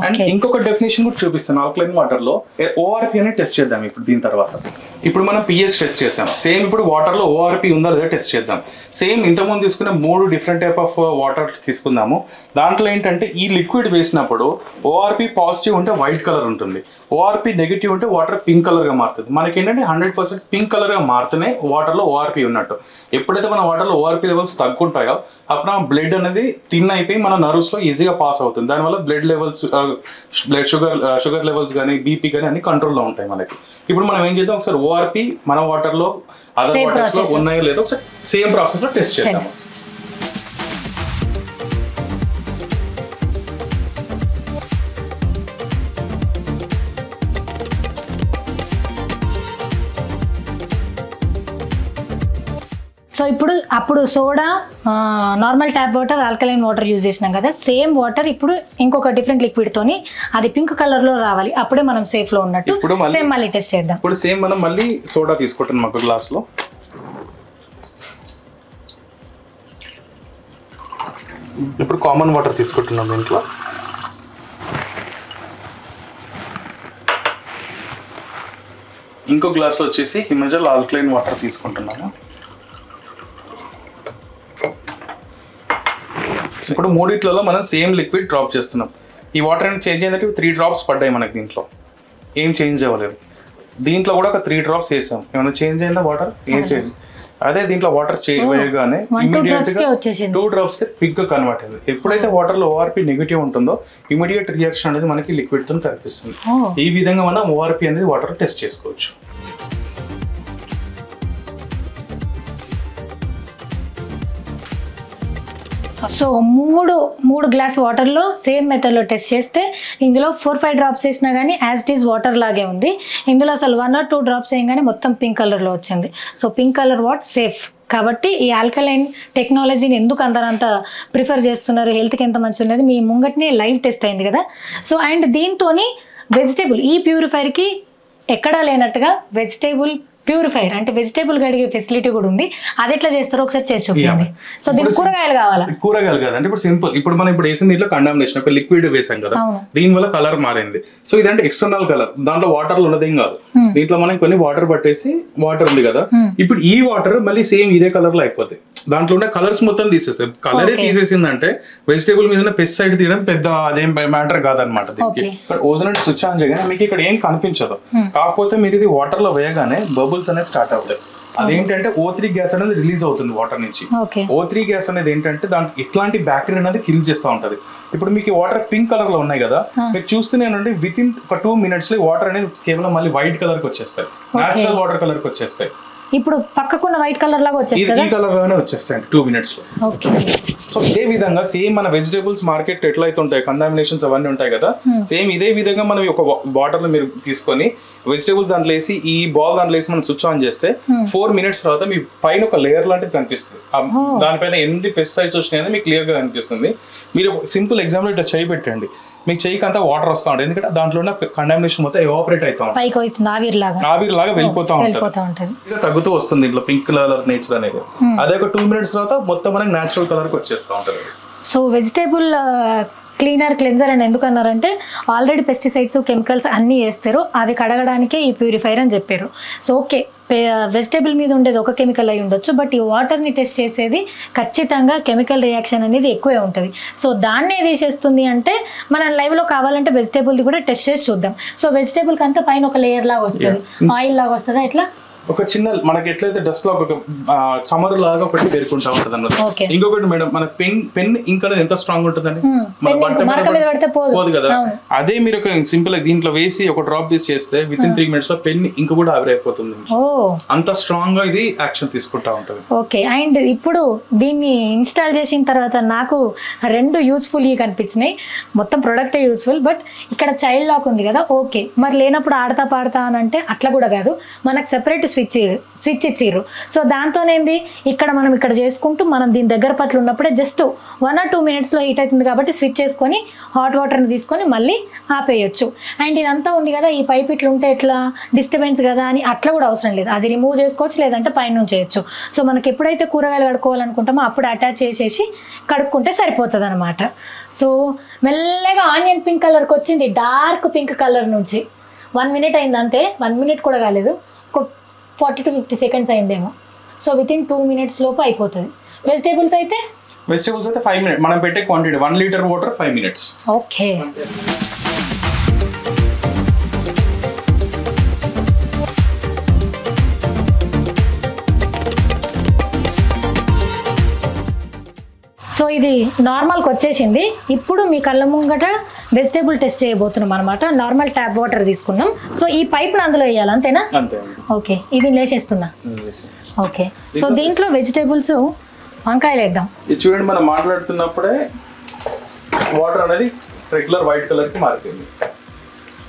అండ్ ఇంకొక డెఫినేషన్ కూడా చూపిస్తాను. ఆల్కలైన్ వాటర్ లో ORP అనేది టెస్ట్ చేద్దాం. ఇప్పుడు దీని తర్వాత ఇప్పుడు మనం pH టెస్ట్ చేసాం. సేమ్ ఇప్పుడు వాటర్ లో ORP ఉందా లేదా టెస్ట్ చేద్దాం. సేమ్ ఇంతకుముందు తీసుకున్న 3 డిఫరెంట్ టైప్ ఆఫ్ వాటర్ తీసుకుందాము. దాంట్లో ఏంటంటే ఈ లిక్విడ్ వేసినప్పుడు ORP పాజిటివ్ ఉంటే వైట్ కలర్ ఉంటుంది, ORP నెగిటివ్ ఉంటే వాటర్ పింక్ కలర్ గా మారుతుంది. మనకి ఏంటంటే 100% పింక్ కలర్ గా మారుతూనే వాటర్ లో ORP ఉన్నట్టు. ఎప్పుడైతే మన వాటర్ లో ORP లెవెల్స్ తగ్గుంటాయో అప్పుడు మన బ్లడ్ అనేది థిన్ అయిపోయి మన నర్వ్స్ లో ఈజీగా పాస్ అవుతుంది. దానివల్ల blood levels, blood sugar levels కానీ బీపీ కానీ అన్ని కంట్రోల్లో ఉంటాయి మనకి. ఇప్పుడు మనం ఏం చేద్దాం, ఒకసారి ఓఆర్పి మన వాటర్లో అదర్ వాటర్స్లో ఉన్నాయో లేదో ఒకసారి సేమ్ ప్రాసెస్లో టెస్ట్ చేద్దాం. సో అప్పుడు soda, normal tap water, alkaline water use చేసినాం కదా, సేమ్ వాటర్ ఇప్పుడు ఇంకొక డిఫరెంట్ లిక్విడ్ తోని అది పింక్ కలర్ లో రావాలి, అప్పుడే మనం సేఫ్ లో ఉన్నట్టు. సేమ్ మళ్ళీ టెస్ట్ చేద్దాం. ఇప్పుడు సేమ్ మనం మళ్ళీ సోడా తీసుకుంటున్నాం ఒక గ్లాస్ లో. ఇప్పుడు కామన్ వాటర్ తీసుకుంటున్నాం దీంట్లో. ఇంకో గ్లాస్ లో వచ్చేసి హిమజల్ ఆల్కలైన్ వాటర్ తీసుకుంటున్నాము. ఇప్పుడు మూడిట్లలో మనం సేమ్ లిక్విడ్ డ్రాప్ చేస్తున్నాం. ఈ వాటర్ అనేది చేంజ్ అయిందంటే 3 drops పడ్డాయి మనకి, దీంట్లో ఏం చేంజ్ అవ్వలేదు. దీంట్లో కూడా ఒక 3 drops వేసాం, ఏమైనా చేంజ్ అయిందా వాటర్? ఏం చేంజ్. అదే దీంట్లో వాటర్ వేయగానే ఇమీడియట్ గా 2 drops కి పిగ్ గా కన్వర్ట్ అయింది. ఎప్పుడైతే వాటర్ లో ఓఆర్పి నెగిటివ్ ఉంటుందో ఇమీడియట్ రియాక్షన్ అనేది మనకి లిక్విడ్ తో కనిపిస్తుంది. ఈ విధంగా మనం ఓఆర్పి అనేది వాటర్ టెస్ట్ చేసుకోవచ్చు. సో మూడు గ్లాస్ వాటర్లో సేమ్ మెథడ్లో టెస్ట్ చేస్తే ఇందులో 4-5 drops వేసినా కానీ యాజ్ ఇట్ ఈజ్ వాటర్ లాగే ఉంది. ఇందులో అసలు 1 or 2 drops వేయగానే మొత్తం పింక్ కలర్లో వచ్చింది. So pink colour what safe. కాబట్టి ఈ ఆల్కలైన్ టెక్నాలజీని ఎందుకు అందరంత ప్రిఫర్ చేస్తున్నారు, హెల్త్కి ఎంత మంచిది అనేది మీ ముంగట్నే లైవ్ టెస్ట్ అయింది కదా. సో అండ్ దీంతో వెజిటేబుల్ ఈ ప్యూరిఫైర్కి ఎక్కడా లేనట్టుగా వెజిటేబుల్ ప్యూరిఫైర్ అంటే వెజిటేబుల్ కడిగే ఫెసిలిటీ కూడా ఉంది. అది ఎట్లా చేస్తారో ఒకసారి చేసి చూడండి. సో దీనికి కూరగాయలు కావాలా? కూరగాయలు కాదంటే ఇప్పుడు సింపుల్. ఇప్పుడు మనం వేసిన దీంట్లో కండామినేషన్ ఒక లిక్విడ్ వేసాం కదా, దీని వల్ల కలర్ మారింది. సో ఇదంటే ఎక్స్టర్నల్ కలర్, దాంట్లో వాటర్ ఉన్నదేం కాదు. దీంట్లో మనం కొన్ని వాటర్ పట్టేసి, వాటర్ ఉంది కదా, ఇప్పుడు ఈ వాటర్ మళ్ళీ సేమ్ ఇదే కలర్ లో అయిపోతాయి. దాంట్లో ఉన్న కలర్స్ మొత్తం తీసేస్తాయి. కలరే తీసేసిందంటే వెజిటేబుల్ మీద పెస్టిసైడ్ తీయడం పెద్ద అదేం మ్యాటర్ కాదనమాట. దీనికి ఓజోనైట్ స్విచ్ ఆన్ చేయగానే మీకు ఇక్కడ ఏం కనిపించదు. కాకపోతే మీరు ఇది వాటర్ లో వేయగానే బబుల్స్ అనేది స్టార్ట్ అవుతాయి. అదేంటంటే O3 గ్యాస్ అనేది రిలీజ్ అవుతుంది వాటర్ నుంచి. O3 గ్యాస్ అనేది ఏంటంటే దాంట్లో ఇట్లాంటి బ్యాక్టీరియా అనేది కిల్ చేస్తూ ఉంటది. ఇప్పుడు మీకు వాటర్ పింక్ కలర్ లో ఉన్నాయి కదా, మీరు చూస్తూనేనండి విత్ ఇన్ ఒక 2 minutes లో వాటర్ అనేది కేవలం మళ్ళీ వైట్ కలర్ కి వచ్చేస్తాయి, నేచురల్ వాటర్ కలర్ కి వచ్చేస్తాయి. ఇప్పుడు పక్కకున్న వైట్ కలర్ లాగా వచ్చేస్తుంది, ఈ కలర్ లోనే వచ్చేస్తాయి 2 minutes లో. సో ఇదే విధంగా సేమ్ మన వెజిటేబుల్స్ మార్కెట్ ఎట్లయితే ఉంటాయి, కంటామినేషన్స్ అవన్నీ ఉంటాయి కదా, సేమ్ ఇదే విధంగా మనం ఒక వాటర్ లో మీరు తీసుకొని వెజిటేబుల్స్ దాంట్లో వేసి ఈ బాల్ దాంట్లో వేసి మనం స్విచ్ ఆన్ చేస్తే 4 minutes తర్వాత మీ పైన ఒక లేయర్ లాంటిది కనిపిస్తుంది. దానిపైన ఎన్ని పెస్టిసైడ్స్ వచ్చినాయని మీకు క్లియర్ గా కనిపిస్తుంది. మీరు సింపుల్ ఎగ్జాంపుల్ ఇట్లా చేయి పెట్టండి, మీకు చెయ్యికి అంతా వాటర్ వస్తూ ఉంటుంది. ఎందుకంటే దాంట్లో ఉన్న కంటామినేషన్ మొత్తం ఎవాపరేట్ అవుతా ఉంటుంది, ఆవిరిలాగా వెళ్ళిపోతా ఉంటుంది, తగ్గుతూ వస్తుంది ఇంట్లో పింక్ కలర్ నేచర్ అనేది. అదే ఒక 2 minutes తర్వాత మొత్తం మనకి నేచురల్ కలర్ కి వచ్చేస్తూ ఉంటుంది. సో వెజిటేబుల్ క్లెన్జర్ అని ఎందుకు అన్నారంటే ఆల్రెడీ పెస్టిసైడ్స్ కెమికల్స్ అన్నీ వేస్తారు, అవి కడగడానికే ఈ ప్యూరిఫైర్ అని చెప్పారు. సో ఓకే, వెజిటేబుల్ మీద ఉండేది ఒక కెమికల్ అయి ఉండొచ్చు, బట్ ఈ వాటర్ని టెస్ట్ చేసేది ఖచ్చితంగా కెమికల్ రియాక్షన్ అనేది ఎక్కువే ఉంటుంది. సో దాన్నే తీసేస్తుంది అంటే మనం లైవ్లో కావాలంటే వెజిటేబుల్ది కూడా టెస్ట్ చేసి చూద్దాం. సో వెజిటేబుల్ కంటే పైన ఒక లేయర్ లాగా వస్తుంది, ఆయిల్ లాగా వస్తుందా ఎట్లా? ఒక చిన్న మనకి ఎట్లయితే డస్ట్ లాగా ఒక సమర్ లాగా ఒకటి పేరుకుంటా ఉంటుంది అన్నమాట. ఇంకొకటి మేడం, మన పెన్ ఇంక్ అనేది ఎంత స్ట్రాంగ్ ఉంటుందండి, మన బట్ట పోదు కదా. అదే మీరు ఒక సింపుల్ దీంట్లో వేసి ఒక డ్రాప్ తీసి చేస్తే విత్ ఇన్ 3 minutes లో పెన్ ఇంక కూడా ఆవిరైపోతుంది. అంత స్ట్రాంగ్ గా ఇది యాక్షన్ తీసుకుంటా ఉంటుంది. ఓకే, అండ్ ఇప్పుడు దీన్ని ఇన్స్టాల్ చేసిన తర్వాత నాకు 2 యూస్ఫుల్ కనిపించినాయి. మొత్తం ప్రొడక్టే యూస్ఫుల్, బట్ ఇక్కడ చైల్డ్ లాక్ ఉంది కదా, ఓకే. మరి లేనప్పుడు ఆడతా పాడతా అని అంటే అట్లా కూడా కాదు, మనకు సెపరేట్ స్విచ్ ఇచ్చిర్రు. సో దాంతోనేంది ఇక్కడ మనం ఇక్కడ చేసుకుంటూ మనం దీని దగ్గర పట్ల ఉన్నప్పుడే జస్ట్ 1 or 2 minutes లో హీట్ అవుతుంది కాబట్టి స్విచ్ చేసుకొని హాట్ వాటర్ని తీసుకొని మళ్ళీ ఆపేయచ్చు. అండ్ ఇదంతా ఉంది కదా, ఈ పైప్ ఇట్లా ఉంటే ఎట్లా డిస్టర్బెన్స్ కదా అని అట్లా కూడా అవసరం లేదు, అది రిమూవ్ చేసుకోవచ్చు, లేదంటే పైన చేయొచ్చు. సో మనకి ఎప్పుడైతే కూరగాయలు కడుక్కోవాలనుకుంటామో అప్పుడు అటాచ్ చేసేసి కడుక్కుంటే సరిపోతుంది అనమాట. సో మెల్లగా ఆనియన్ పింక్ కలర్కి వచ్చింది, డార్క్ పింక్ కలర్ నుంచి 1 minute అయింది అంతే. 1 minute కూడా కాలేదు, ఒక 40 to 50 seconds అయిందేమో. సో విత్ ఇన్ 2 minutes లోపు అయిపోతుంది. వెజిటేబుల్స్ అయితే 5 minutes మనం పెట్టే quantity 1 liter water 5 minutes. Okay, so ఇది నార్మల్కి వచ్చేసింది. ఇప్పుడు మీ కళ్ళ ముంగట వెజిటేబుల్ టెస్ట్ చేయబోతున్నాం అనమాట. నార్మల్ ట్యాప్ వాటర్ తీసుకున్నాం. సో ఈ పైప్ని అందులో వేయాలి అంతేనా? అంతే. ఓకే, ఇది లేచేస్తున్నా. ఓకే, సో దీంట్లో వెజిటేబుల్స్ వంకాయలు వేద్దాం. ఇది చూడండి, మనం మాట్లాడుతున్నప్పుడే వాటర్ అనేది రెగ్యులర్ వైట్ కలర్కి మారిపోయింది.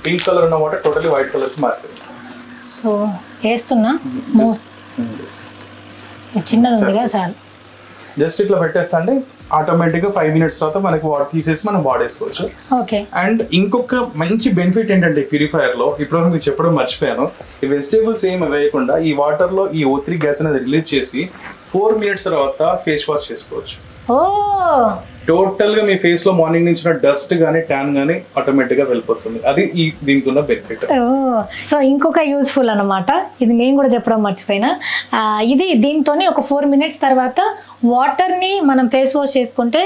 పింక్ కలర్ ఉన్న వాటర్ టోటలీ వైట్ కలర్కి మారిపోయింది. సో వేస్తున్నా. చిన్నది ఉంది కదా, చాలు. జస్ట్ ఇట్లా పెట్టేస్తా అంటే ఆటోమేటిక్గా 5 minutes తర్వాత మనకి వాటర్ తీసేసి మనం వాడేసుకోవచ్చు. ఓకే. అండ్ ఇంకొక మంచి బెనిఫిట్ ఏంటంటే ప్యూరిఫైయర్ లో, ఇప్పుడు మీకు చెప్పడం మర్చిపోయాను, ఈ వెజిటేబుల్స్ ఏమి వేయకుండా ఈ వాటర్ లో ఈ O3 గ్యాస్ అనేది రిలీజ్ చేసి 4 minutes తర్వాత ఫేస్ వాష్ చేసుకోవచ్చు. ఓ, టోటల్ గా మీ ఫేస్ లో మార్నింగ్ నుంచి డస్ట్ గానీ ట్యాన్ గానీ ఆటోమేటిక్ గా వెళ్ళిపోతుంది. అది దీనికి ఉన్న బెనిఫిట్. సో ఇంకొక యూస్ఫుల్ అనమాట, ఇది నేను కూడా చెప్పడం మర్చిపోయినా. ఇది దీంతో ఒక 4 minutes తర్వాత వాటర్ని మనం ఫేస్ వాష్ చేసుకుంటే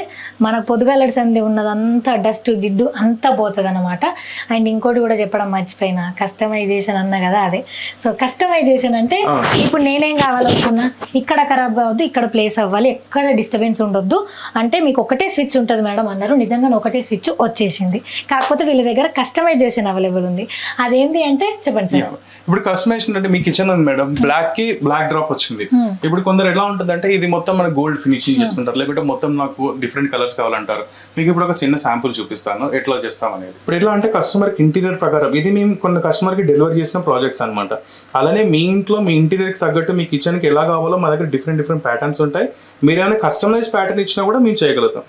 మనకు పొద్దుగాలడి సంది ఉన్నదంతా డస్ట్ జిడ్డు అంతా పోతుంది అనమాట. అండ్ ఇంకోటి కూడా చెప్పడం మర్చిపోయినా, కస్టమైజేషన్ అన్నా కదా, అదే. సో కస్టమైజేషన్ అంటే ఇప్పుడు నేనేం కావాలనుకున్నా, ఇక్కడ ఖరాబ్ కావద్దు, ఇక్కడ ప్లేస్ అవ్వాలి, ఎక్కడ డిస్టర్బెన్స్ ఉండొద్దు అంటే మీకు ఒకటే స్విచ్ ఉంటుంది మేడం అన్నారు. నిజంగా ఒకటే స్విచ్ వచ్చేసింది. కాకపోతే వీళ్ళ దగ్గర కస్టమైజేషన్ అవైలబుల్ ఉంది. అదేంటి అంటే చెప్పండి సార్. ఇప్పుడు కస్టమైజేషన్ అంటే మీ కిచెన్ ఉంది మేడం, బ్లాక్ కి బ్లాక్ డ్రాప్ వచ్చింది. ఇప్పుడు కొందరు ఎలా ఉంటుంది అంటే ఇది మొత్తం మన గోల్డ్ ఫినిషింగ్ చేసుకుంటారు, లేకుంటే మొత్తం నాకు డిఫరెంట్ కలర్స్ కావాలంటారు. మీకు ఇప్పుడు ఒక చిన్న శాంపుల్ చూపిస్తాను ఎట్లా చేస్తాం అనేది. ఇప్పుడు ఎట్లా అంటే కస్టమర్ ఇంటీరియర్ ప్రకారం ఇది మేము కొన్ని కస్టమర్ కి డెలివరీ చేసిన ప్రాజెక్ట్స్ అనమాట. అలానే మీ ఇంట్లో మీ ఇంటీరియర్ కి తగ్గట్టు మీ కిచెన్ కి ఎలా కావాలో మా దగ్గర డిఫరెంట్ ప్యాటర్న్స్ ఉంటాయి. మీరు ఏమైనా కస్టమైజ్ ప్యాటర్న్ ఇచ్చినా కూడా మేము చేయగలుగుతాం.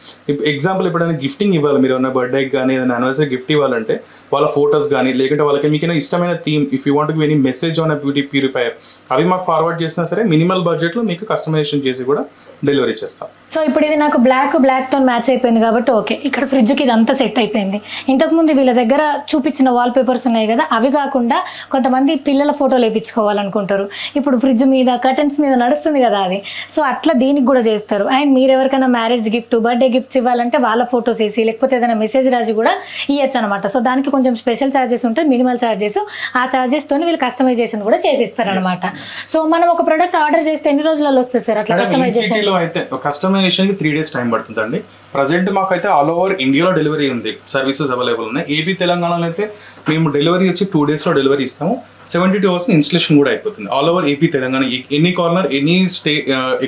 ఎగ్జాంపుల్ ఇప్పుడు ఏదైనా గిఫ్టింగ్ ఇవ్వాలి, మీరు ఏమైనా బర్త్డేకి కానీ ఏదైనా యానివర్సరీ గిఫ్ట్ ఇవ్వాలంటే వాళ్ళ ఫోటోస్ కానీ, లేకుంటే వాళ్ళకి మీకు ఇష్టమైన theme, if you want to any message on a beauty purifier, అవి మాకు ఫార్వర్డ్ చేసినా సరే మినిమల్ బడ్జెట్లో మీకు కస్టమైజేషన్ చేసి కూడా డెలివరీ చేస్తాం. సో ఇప్పుడు ఇది నాకు బ్లాక్ తో మ్యాచ్ అయిపోయింది కాబట్టి ఓకే. ఇక్కడ ఫ్రిడ్జ్కి ఇదంతా సెట్ అయిపోయింది. ఇంతకుముందు వీళ్ళ దగ్గర చూపించిన వాల్ పేపర్స్ ఉన్నాయి కదా, అవి కాకుండా కొంతమంది పిల్లల ఫోటోలు వేయించుకోవాలనుకుంటారు. ఇప్పుడు ఫ్రిడ్జ్ మీద కర్టన్స్ మీద నడుస్తుంది కదా అది. సో అట్లా దీనికి కూడా చేస్తారు. అండ్ మీరు ఎవరికైనా మ్యారేజ్ గిఫ్ట్, బర్త్డే గిఫ్ట్స్ ఇవ్వాలంటే వాళ్ళ ఫోటోస్ వేసి, లేకపోతే ఏదైనా మెసేజ్ రాసి కూడా ఇవ్వచ్చు అనమాట. సో దానికి కొంచెం స్పెషల్ ఛార్జెస్ ఉంటాయి, మినిమల్ ఛార్జెస్. ఆ ఛార్జెస్ తోని వీళ్ళు కస్టమైజేషన్ కూడా చేసిస్తారు అనమాట. సో మనం ఒక ప్రోడక్ట్ ఆర్డర్ చేస్తే ఎన్ని రోజులలో వస్తుంది సార్ అట్లా కస్టమైజేషన్? అయితే కస్టమైజేషన్ కి 3 days టైం పడుతుందండి. ప్రజెంట్ మాకైతే ఆల్ ఓవర్ ఇండియాలో డెలివరీ ఉంది, సర్వీసెస్ అవైలబుల్ ఉన్నాయి. ఏపీ తెలంగాణలో అయితే మేము డెలివరీ వచ్చి 2 days లో డెలివరీ ఇస్తాము. 72 hours ఇన్స్టలేషన్ కూడా అయిపోతుంది. All over AP Telangana, any corner, any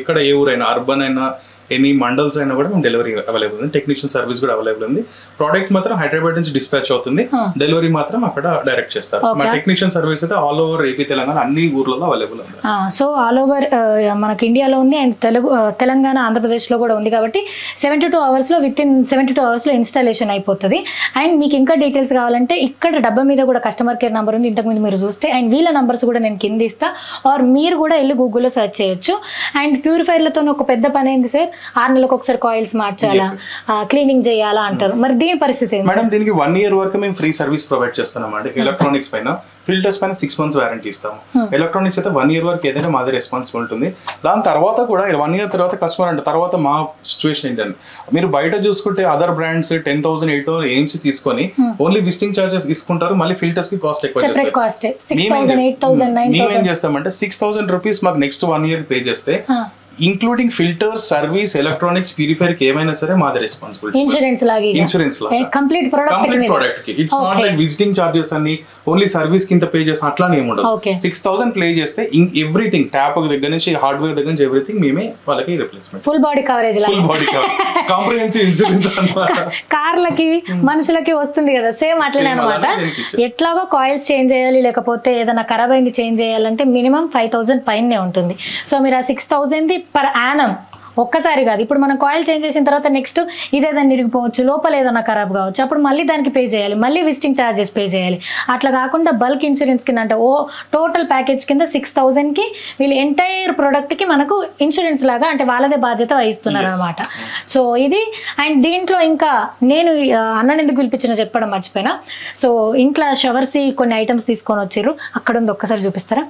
ఎక్కడ ఏ ఊరైనా, అర్బన్ అయినా, ఎనీ మండల్స్ అయినా కూడా మేము డెలివరీ అవైలబుల్ ఉంది. టెక్నీషియన్ సర్వీస్ కూడా అవైలబుల్ ఉంది. ప్రోడక్ట్ మాత్రం హైదరాబాద్ నుంచి డిస్పాచ్ అవుతుంది, డెలివరీ మాత్రం అక్కడ డైరెక్ట్ చేస్తారు. మా టెక్నీషియన్ సర్వీస్ అయితే ఆల్ ఓవర్ ఏపీ తెలంగాణ అన్ని ఊర్లలో అవైలబుల్ ఉంది. సో ఆల్ ఓవర్ మనకి ఇండియాలో ఉంది, అండ్ తెలంగాణ, ఆంధ్రప్రదేశ్లో కూడా ఉంది. కాబట్టి 72 hours with in 72 hours installation అయిపోతుంది. అండ్ మీకు ఇంకా డీటెయిల్స్ కావాలంటే ఇక్కడ డబ్బా మీద కూడా కస్టమర్ కేర్ నెంబర్ ఉంది, ఇంతకుముందు మీరు చూస్తే. అండ్ వీళ్ళ నంబర్స్ కూడా నేను కింద ఇస్తా, ఆర్ మీరు కూడా వెళ్ళి గూగుల్లో సెర్చ్ చేయొచ్చు. అండ్ ప్యూరిఫైర్లతో ఒక పెద్ద పని ఏంది సార్, 6 నెలలకు ఒకసారి కాయిల్స్ మార్చాలా, క్లీనింగ్ చేయాలా అంటారు. మరి దీని పరిస్థితి మేడం, దీనికి 1 year వరకు మేము ఫ్రీ సర్వీస్ ప్రొవైడ్ చేస్తున్నాం అండి. ఎలక్ట్రానిక్స్ పైన, ఫిల్టర్స్ పైన 6 months వారంటీ ఇస్తాము. ఎలక్ట్రానిక్స్ అయితే 1 year వరకు ఏదైనా మాదే రెస్పాన్సిబుల్ ఉంటుంది. దాని తర్వాత కూడా 1 year తర్వాత కస్టమర్ అంటే తర్వాత మా సిచ్యువేషన్ ఏంటంటే, మీరు బయట చూసుకుంటే అదర్ బ్రాండ్స్ 10,000 8,000 ఏమ్స్ తీసుకొని ఓన్లీ విజిటింగ్ చార్జెస్ తీసుకుంటారు, మళ్ళీ ఫిల్టర్స్ కి కాస్ట్ ఎక్కువ చేస్తారు. మేమేం చేస్తామంటే 6,000 rupees మాకు నెక్స్ట్ 1 year పే చేస్తే including filter, service, electronics, purifier ఏమైనా సరే మాది రెస్పాన్సిబిలిటీ. ఇన్సూరెన్స్ లాగా కంప్లీట్ ప్రొడక్ట్ కి. It's not like visiting charges అన్ని ఓన్లీ సర్వీస్ కింద పే చేసి అట్లానే ఏమి ఉండదు. 6,000 పే చేస్తే ఎవ్రీథింగ్, ట్యాప్ దగ్గర నుంచి హార్డ్వేర్ దగ్గర నుంచి ఎవ్రీథింగ్ మేమే వాళ్ళకి replacement, full body coverage, comprehensive insurance అన్నమాట. కార్లకి మనుషులకి వస్తుంది కదా, సేమ్ అట్లనే అనమాట. ఎట్లాగో కాయిల్స్ చేంజ్ చేయాలి, లేకపోతే ఏదైనా ఖరాబ్ అయింది చేంజ్ చేయాలంటే మినిమం 5,000 పైనే ఉంటుంది. సో మీరు ఆ 6,000 పర్ యానం ఒక్కసారి కాదు. ఇప్పుడు మనం కాయిల్ చేంజ్ చేసిన తర్వాత నెక్స్ట్ ఇదేదైనా ఇరిగిపోవచ్చు, లోపల ఏదైనా ఖరాబ్ కావచ్చు, అప్పుడు మళ్ళీ దానికి పే చేయాలి, మళ్ళీ విజిటింగ్ ఛార్జెస్ పే చేయాలి. అట్లా కాకుండా బల్క్ ఇన్సూరెన్స్ కింద అంటే టోటల్ ప్యాకేజ్ కింద 6,000కి వీళ్ళు ఎంటైర్ ప్రోడక్ట్కి మనకు ఇన్సూరెన్స్ లాగా అంటే వాళ్ళదే బాధ్యత వహిస్తున్నారు అనమాట. సో ఇది. అండ్ దీంట్లో ఇంకా నేను అన్నని ఎందుకు పిలిపించిన చెప్పడం మర్చిపోయినా. సో ఇంట్లో షవర్స్ కొన్ని ఐటమ్స్ తీసుకొని వచ్చారు, అక్కడ ఉంది, ఒక్కసారి చూపిస్తారా?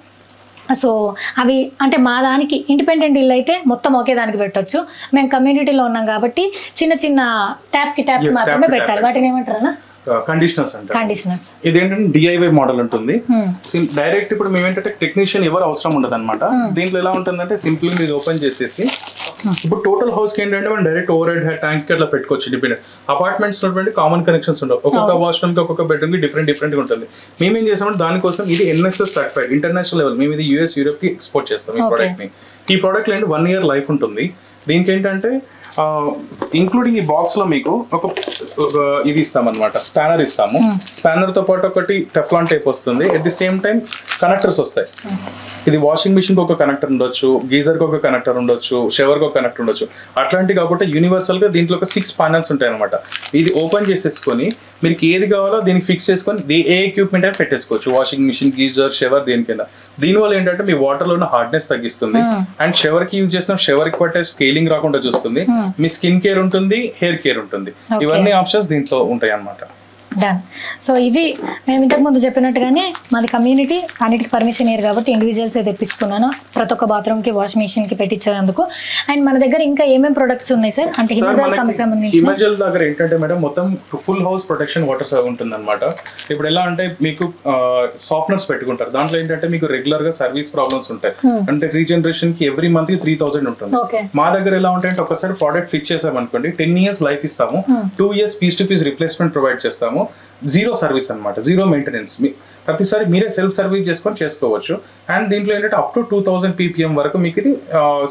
సో అవి అంటే మా దానికి ఇండిపెండెంట్ ఇల్లు అయితే మొత్తం ఒకే దానికి పెట్టొచ్చు. మేము కమ్యూనిటీలో ఉన్నాం కాబట్టి చిన్న చిన్న ట్యాప్ కి ట్యాప్ మాత్రమే పెట్టాలి. వాటిని ఏమంటారా? కండిషనర్స్ అంటారు. కండిషనర్స్. ఇదేంటంటే DIY మోడల్ ఉంటుంది. డైరెక్ట్ ఇప్పుడు మేము ఏంటంటే టెక్నీషియన్ ఎవరు అవసరం ఉండదు అనమాట. దీంట్లో ఎలా ఉంటుందంటే సింపుల్ మీరు ఓపెన్ చేసేసి ఇప్పుడు టోటల్ హౌస్ కి ఏంటంటే మనం డైరెక్ట్ ఓవర్ హెడ్ ట్యాంక్ కి అట్లా పెట్టుకోవచ్చు. డిపెండెంట్ అపార్ట్మెంట్స్ ఉన్నటువంటి కామన్ కనెక్షన్స్ ఉండవు. ఒక్కొక్క వాష్రూమ్ కి ఒక్కొక్క బెడ్రూమ్ కి డిఫరెంట్ గా ఉంటుంది. మేము ఏం చేసామంటే దానికోసం ఇది NSS సర్టిఫైడ్ ఇంటర్నేషనల్ లెవెల్. మేము ఇది US యూరోప్ కి ఎక్స్పోర్ట్ చేస్తాం ఈ ప్రోడక్ట్ ని. ఈ ప్రోడక్ట్ లో 1 year లైఫ్ ఉంటుంది. దీనికి ఏంటంటే ఇంక్లూడింగ్ ఈ బాక్స్ లో మీకు ఒక ఇది ఇస్తామన్నమాట, స్పానర్ ఇస్తాము. స్పానర్ తో పాటు ఒకటి టెఫ్లాన్ టేప్ వస్తుంది. At the same time connectors వస్తాయి. ఇది వాషింగ్ మిషన్ కి ఒక కనెక్టర్ ఉండొచ్చు, గీజర్ కి ఒక కనెక్టర్ ఉండొచ్చు, షవర్ కి ఒక కనెక్టర్ ఉండొచ్చు. అట్లాంటి కాకుండా యూనివర్సల్ గా దీంట్లో ఒక 6 ప్యానల్స్ ఉంటాయి అనమాట. ఇది ఓపెన్ చేసేసుకొని మీకు ఏది కావాలో దీనికి ఫిక్స్ చేసుకొని ఏ ఎక్విప్మెంట్ అయినా పెట్టేసుకోవచ్చు. వాషింగ్ మిషన్, గీజర్, షవర్ దేనికైనా. దీనివల్ల ఏంటంటే మీ వాటర్ లో ఉన్న హార్డ్నెస్ తగ్గిస్తుంది. అండ్ షవర్ కి యూజ్ చేసిన షవర్ కి పట్టే స్కేలింగ్ రాకుండా చూస్తుంది. మీ స్కిన్ కేర్ ఉంటుంది, హెయిర్ కేర్ ఉంటుంది. ఇవన్నీ ఆప్షన్స్ దీంట్లో ఉంటాయి అన్నమాట. డన్. సో ఇవి మేము ఇంతకు ముందు చెప్పినట్టుగానే మాది కమ్యూనిటీ, అన్నిటికి పర్మిషన్ ఇయర్ కాబట్టి ఇండివిజువల్స్ తెప్పించుకున్నాను ప్రతి ఒక్క బాత్రూమ్కి, వాష్ మిషన్కి పెట్టించేందుకు. అండ్ మన దగ్గర ఇంకా ఏమేమి ప్రొడక్ట్స్ ఉన్నాయి సార్? అంటే హిమజల్ దగ్గర ఏంటంటే మేడం మొత్తం ఫుల్ హౌస్ ప్రొటెక్షన్ వాటర్ ఉంటుంది అనమాట. ఇప్పుడు ఎలా అంటే మీకు సాఫ్ట్నర్స్ పెట్టుకుంటారు. దాంట్లో ఏంటంటే మీకు రెగ్యులర్ గా సర్వీస్ ప్రాబ్లమ్స్ ఉంటాయి. అంటే రీజనరేషన్ కి ఎవ్రీ మంత్ 3000 ఉంటుంది. మా దగ్గర ఎలా ఉంటాయంటే ఒకసారి ప్రోడక్ట్ ఫిక్స్ చేసాం అనుకోండి, 10 years లైఫ్ ఇస్తాము, 2 years piece to piece replacement provide చేస్తాము. జీరో సర్వీస్ అనమాట, జీరో మెయింటెనెన్స్. ప్రతిసారి మీరే సెల్ఫ్ సర్వీస్ చేసుకొని చేసుకోవచ్చు. అండ్ దీంట్లో ఏంటంటే అప్ టు 2000 ppm వరకు మీకు ఇది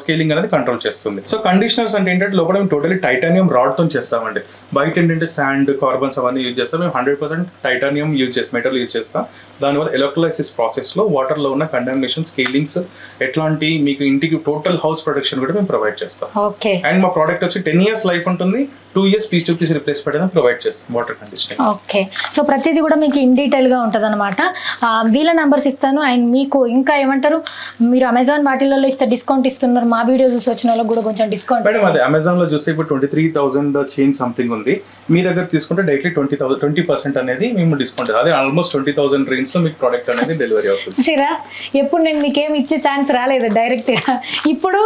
స్కేలింగ్ అనేది కంట్రోల్ చేస్తుంది. సో కండిషనర్స్ అంటే ఏంటంటే లోపల మేము టోటలీ టైటానియం రాడ్ తో చేస్తామండి. బయట ఏంటంటే శాండ్, కార్బన్స్ అవన్నీ యూజ్ చేస్తాం. మేము 100% టైటానియం యూజ్ చేస్తాం, మెటల్ యూజ్ చేస్తాం. దానివల్ల ఎలక్ట్రోలైసిస్ ప్రాసెస్ లో వాటర్ లో ఉన్న కంటామినేషన్, స్కేలింగ్స్, ఎట్లాంటి మీకు ఇంటికి టోటల్ హౌస్ ప్రొటెక్షన్ కూడా మేము ప్రొవైడ్ చేస్తాం. అండ్ మా ప్రోడక్ట్ వచ్చి 10 years లైఫ్ ఉంటుంది, 2 years piece to piece replacement అనేది ప్రొవైడ్ చేస్తాం వాటర్ కండిషనింగ్. ఓకే. సో ప్రతిదీ కూడా మీకు ఇన్ డీటెయిల్ గా ఉంటుంది అనమాట. వీళ్ళ నంబర్స్ ఇస్తాను. అండ్ మీకు ఇంకా ఏమంటారు, మీరు అమెజాన్ వాటిలలో ఇస్తే డిస్కౌంట్ ఇస్తున్నారు. మా వీడియో చూసి వచ్చిన వాళ్ళకి కూడా కొంచెం డిస్కౌంట్. మేడం అది అమెజాన్ లో చూస్తే ఇప్పుడు 23,000 చేంజ్ సంథింగ్ ఉంది. మీ దగ్గర తీసుకుంటే డైరెక్ట్లీ 20% అనేది మేము డిస్కౌంట్, అదే ఆల్మోస్ట్ 20,000 రేంజ్ లో మీకు ప్రోడక్ట్ అనేది డెలివరీ అవుతుంది. సరే, ఎప్పుడు నేను మీకేం ఇచ్చే ఛాన్స్ రాలేదు డైరెక్ట్ గా. ఇప్పుడు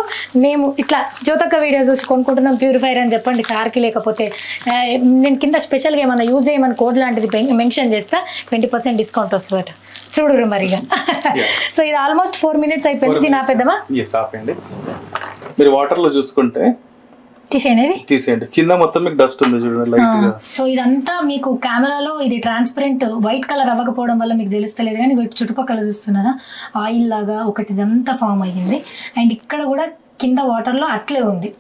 మేము ఇట్లా జ్యోతక్క వీడియో చూసి కొనుక్కుంటున్నాం ప్యూరిఫైర్ అని చెప్పండి సార్కి, లేకపోతే నేను కింద స్పెషల్గా ఏమన్నా యూజ్ చేయమని కోడ్ లాంటిది మెన్షన్ చేస్తా, 20% డిస్కౌంట్ వస్తుందట. చూడరు మరిగా. సో ఇది ఆల్మోస్ట్ 4 minutes అయిపోయింది. దీని ఆపేద్దామా? ఆపండి. మీరు వాటర్ లో చూసుకుంటే తీసేయండి, కింద మొత్తం మీకు డస్ట్ ఉంది చూడండి లైట్ గా. సో ఇదంతా మీకు కెమెరాలో ఇది ట్రాన్స్పరెంట్ వైట్ కలర్ అవ్వకపోవడం వల్ల మీకు తెలుస్తలేదు, కానీ చుట్టుపక్కల చూస్తున్నారా ఆయిల్ లాగా ఒకటి ఇదంతా ఫామ్ అయ్యింది. అండ్ ఇక్కడ కూడా కింద వాటర్లో అట్లే ఉంది.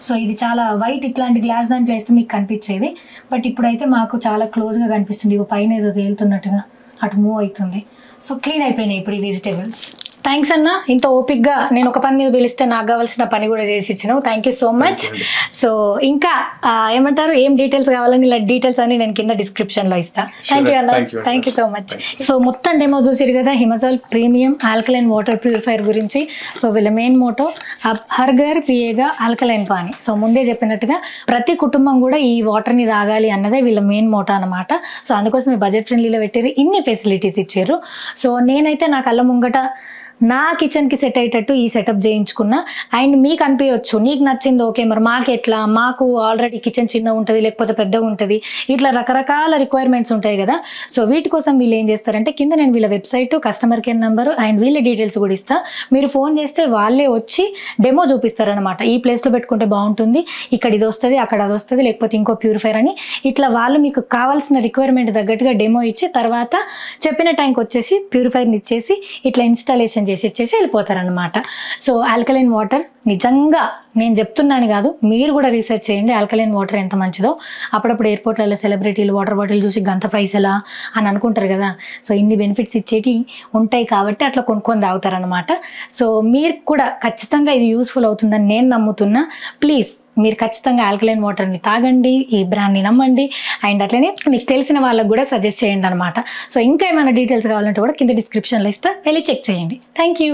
సో ఇది చాలా వైట్, ఇట్లాంటి గ్లాస్ దాంట్లో వేస్తే మీకు కనిపించేది. బట్ ఇప్పుడైతే మాకు చాలా క్లోజ్గా కనిపిస్తుంది. ఇవి పైన ఏదో తేలుతున్నట్టుగా అటు మూవ్ అవుతుంది. సో క్లీన్ అయిపోయినాయి ఇప్పుడు ఈ వెజిటేబుల్స్. థ్యాంక్స్ అన్న, ఇంత ఓపిక్గా నేను ఒక పని మీద పిలిస్తే నాకు కావాల్సిన పని కూడా చేసి ఇచ్చినావు. Thank you so much. So ఇంకా ఏమంటారు, ఏం డీటెయిల్స్ కావాలని ఇలా డీటెయిల్స్ అని నేను కింద డిస్క్రిప్షన్లో ఇస్తాను. థ్యాంక్ యూ అన్న, thank you so much. So మొత్తం డెమో చూసిరు కదా Himajal premium alkaline water purifier గురించి. సో వీళ్ళ మెయిన్ మోటో హర్ ఘర్ పియేగా ఆల్కలైన్ పానీ. సో ముందే చెప్పినట్టుగా ప్రతి కుటుంబం కూడా ఈ వాటర్ని తాగాలి అన్నదే వీళ్ళ మెయిన్ మోటో అనమాట. సో అందుకోసం బడ్జెట్ ఫ్రెండ్లీలో పెట్టారు, ఇన్ని ఫెసిలిటీస్ ఇచ్చారు. సో నేనైతే నా కళ్ళ ముంగట నా కిచెన్కి సెట్ అయ్యేటట్టు ఈ సెటప్ చేయించుకున్నా. అండ్ మీకు అనిపించవచ్చు నీకు నచ్చింది ఓకే, మరి మాకు ఎట్లా, మాకు ఆల్రెడీ కిచెన్ చిన్న ఉంటుంది లేకపోతే పెద్దగా ఉంటుంది, ఇట్లా రకరకాల రిక్వైర్మెంట్స్ ఉంటాయి కదా. సో వీటి కోసం వీళ్ళు ఏం చేస్తారంటే కింద నేను వీళ్ళ website, customer care number and వీళ్ళ డీటెయిల్స్ కూడా ఇస్తా. మీరు ఫోన్ చేస్తే వాళ్ళే వచ్చి డెమో చూపిస్తారనమాట. ఈ ప్లేస్లో పెట్టుకుంటే బాగుంటుంది, ఇక్కడ ఇది వస్తుంది, అక్కడ అది వస్తుంది, లేకపోతే ఇంకో ప్యూరిఫైర్ అని ఇట్లా వాళ్ళు మీకు కావాల్సిన రిక్వైర్మెంట్ తగ్గట్టుగా డెమో ఇచ్చి తర్వాత చెప్పిన టైంకి వచ్చేసి ప్యూరిఫైర్ని ఇచ్చేసి ఇట్లా ఇన్స్టాలేషన్ చేసి ఇచ్చేసి వెళ్ళిపోతారనమాట. సో ఆల్కలైన్ వాటర్ నిజంగా నేను చెప్తున్నాను కాదు, మీరు కూడా రీసెర్చ్ చేయండి ఆల్కలైన్ వాటర్ ఎంత మంచిదో. అప్పుడప్పుడు ఎయిర్పోర్ట్లలో సెలబ్రిటీలు వాటర్ బాటిల్ చూసి గంత ప్రైస్ ఎలా అని అనుకుంటారు కదా. సో ఇన్ని బెనిఫిట్స్ ఇచ్చేటి ఉంటాయి కాబట్టి అట్లా కొనుక్కొని తాగుతారనమాట. సో మీరు కూడా ఖచ్చితంగా ఇది యూస్ఫుల్ అవుతుందని నేను నమ్ముతున్నా. ప్లీజ్ మీరు ఖచ్చితంగా ఆల్కలైన్ వాటర్ని తాగండి, ఈ బ్రాండ్ని నమ్మండి. అండ్ అట్లనే మీకు తెలిసిన వాళ్ళకు కూడా సజెస్ట్ చేయండి అనమాట. సో ఇంకా ఏమైనా డీటెయిల్స్ కావాలంటే కూడా కింద డిస్క్రిప్షన్లో ఇస్తా, వెళ్ళి చెక్ చేయండి. Thank you.